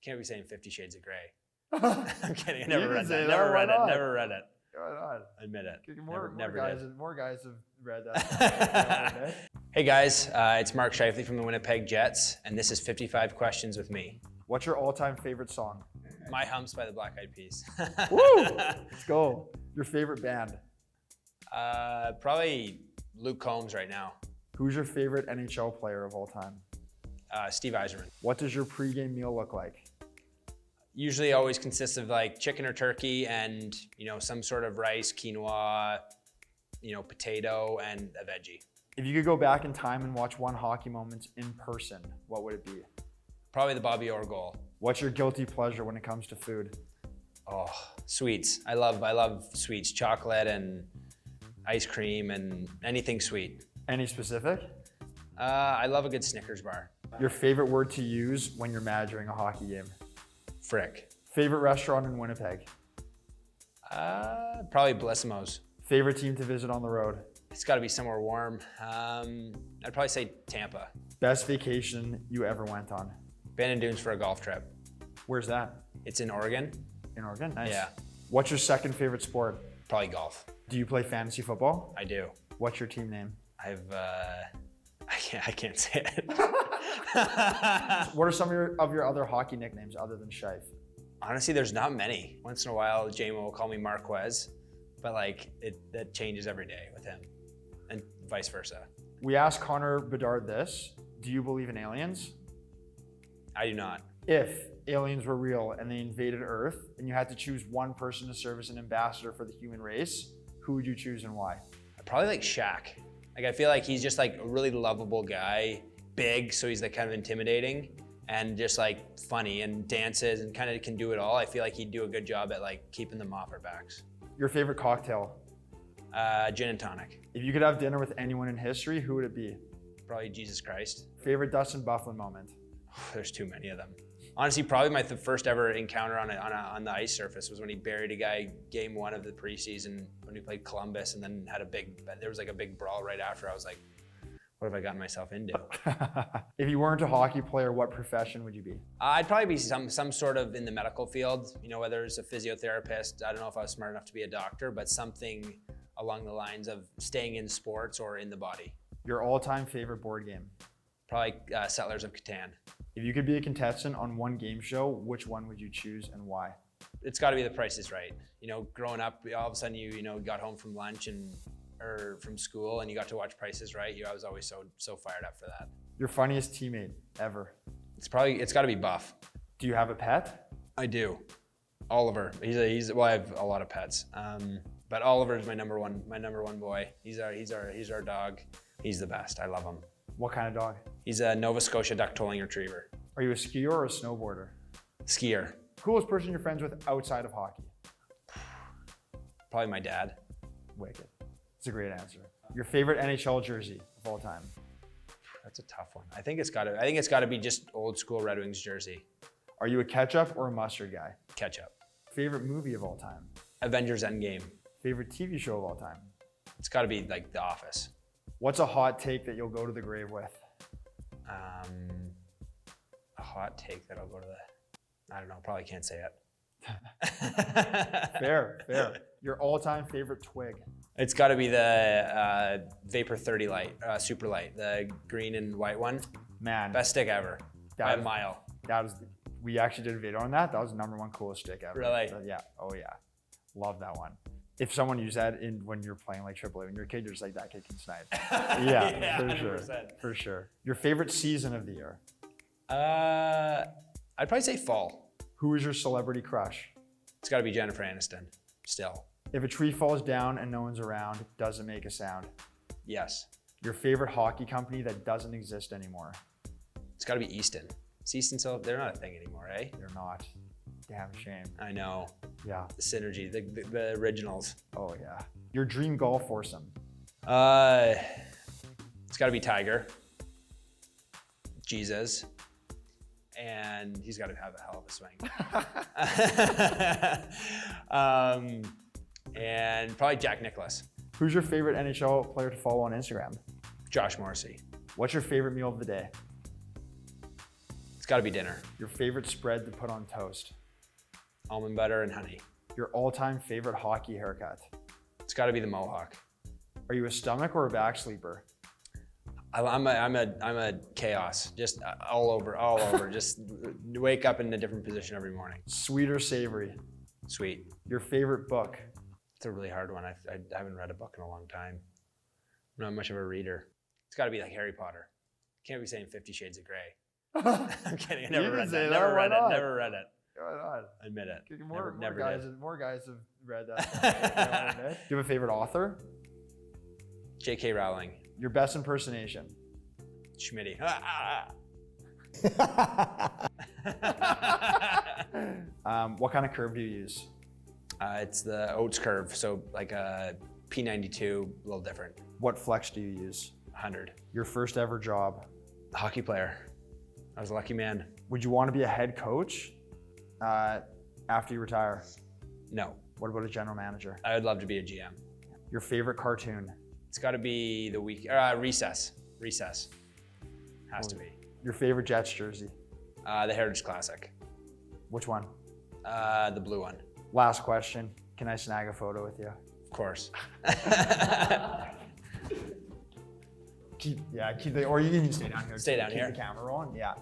Can't be saying 50 Shades of Grey. I'm kidding. I never read that. Never read it. Why not? Admit it. More guys have read that. Hey guys, it's Mark Scheifele from the Winnipeg Jets, and this is 55 Questions with me. What's your all-time favorite song? My Humps by the Black Eyed Peas. Woo! Let's go. Your favorite band? Probably Luke Combs right now. Who's your favorite NHL player of all time? Steve Yzerman. What does your pregame meal look like? Usually always consists of like chicken or turkey and, some sort of rice, quinoa, potato, and a veggie. If you could go back in time and watch one hockey moment in person, what would it be? Probably the Bobby Orr goal. What's your guilty pleasure when it comes to food? Oh, sweets. I love sweets, chocolate and ice cream and anything sweet. Any specific? I love a good Snickers bar. Your favorite word to use when you're mad during a hockey game? Frick. Favorite restaurant in Winnipeg? Probably Blissimo's. Favorite team to visit on the road? It's got to be somewhere warm. I'd probably say Tampa. Best vacation you ever went on? Bandon Dunes for a golf trip. Where's that? It's in Oregon. In Oregon? Nice. Yeah. What's your second favorite sport? Probably golf. Do you play fantasy football? I do. What's your team name? I can't say it. What are some of your other hockey nicknames other than Scheif? Honestly, there's not many. Once in a while, JMO will call me Marquez, but that changes every day with him, and vice versa. We asked Connor Bedard this: do you believe in aliens? I do not. If aliens were real and they invaded Earth, and you had to choose one person to serve as an ambassador for the human race, who would you choose and why? I probably like Shaq. I feel like he's just like a really lovable guy, big, so he's like kind of intimidating, and just like funny and dances and kind of can do it all. I feel like he'd do a good job at like keeping them off our backs. Your favorite cocktail? Gin and tonic. If you could have dinner with anyone in history, who would it be? Probably Jesus Christ. Favorite Dustin Byfuglien moment? There's too many of them. Honestly, probably my first ever encounter on the ice surface was when he buried a guy game 1 of the preseason when we played Columbus, and then there was like a big brawl right after. I was like, what have I gotten myself into? If you weren't a hockey player, what profession would you be? I'd probably be some sort of in the medical field, whether it's a physiotherapist. I don't know if I was smart enough to be a doctor, but something along the lines of staying in sports or in the body. Your all-time favorite board game? Probably Settlers of Catan. If you could be a contestant on one game show, which one would you choose and why? It's got to be The Price is Right. Growing up, all of a sudden you got home from lunch or from school and you got to watch Price is Right. I was always so fired up for that. Your funniest teammate ever? It's got to be Buff. Do you have a pet? I do. Oliver. Well, I have a lot of pets. But Oliver is my number one boy. He's our dog. He's the best. I love him. What kind of dog? He's a Nova Scotia duck tolling retriever. Are you a skier or a snowboarder? Skier. Coolest person you're friends with outside of hockey? Probably my dad. Wicked. It's a great answer. Your favorite NHL jersey of all time? That's a tough one. I think it's got to be just old school Red Wings jersey. Are you a ketchup or a mustard guy? Ketchup. Favorite movie of all time? Avengers Endgame. Favorite TV show of all time? It's got to be like The Office. What's a hot take that you'll go to the grave with? A hot take that I'll go to I don't know, probably can't say it. Fair. Your all-time favorite twig? It's got to be the Vapor 30 Light, Super Light, the green and white one. Man. Best stick ever, by a mile. We actually did a video on that. That was the #1 coolest stick ever. Really? Yeah. Oh yeah. Love that one. If someone used that when you're playing like AAA, when you're a kid, you're just like, that kid can snipe. Yeah, for 100%. Sure. For sure. Your favorite season of the year? I'd probably say fall. Who is your celebrity crush? It's got to be Jennifer Aniston, still. If a tree falls down and no one's around, does it make a sound? Yes. Your favorite hockey company that doesn't exist anymore? It's got to be Easton. Is Easton still? They're not a thing anymore, eh? They're not. Damn shame. I know. Yeah. The synergy, the originals. Oh yeah. Your dream golf foursome? It's got to be Tiger, Jesus, and he's got to have a hell of a swing. And probably Jack Nicklaus. Who's your favorite NHL player to follow on Instagram? Josh Morrissey. What's your favorite meal of the day? It's got to be dinner. Your favorite spread to put on toast? Almond butter and honey. Your all-time favorite hockey haircut? It's got to be the mohawk. Are you a stomach or a back sleeper? I'm a chaos, just all over. Just wake up in a different position every morning. Sweet or savory? Sweet. Your favorite book? It's a really hard one. I haven't read a book in a long time. I'm not much of a reader. It's got to be like Harry Potter. Can't be saying 50 Shades of Grey. I'm kidding. I never read that. Never read it. Why not? Admit it. More guys have read that. Do you have a favorite author? J.K. Rowling. Your best impersonation? Schmitty. What kind of curve do you use? It's the Oates curve, so like a P92, a little different. What flex do you use? 100. Your first ever job? Hockey player. I was a lucky man. Would you want to be a head coach after you retire? No. What about a general manager? I would love to be a GM. Your favorite cartoon? It's got to be Recess. Recess. Has to be. Your favorite Jets jersey? The Heritage Classic. Which one? The blue one. Last question. Can I snag a photo with you? Of course. Or you can stay down here. Stay down keep here. the camera rolling. Yeah.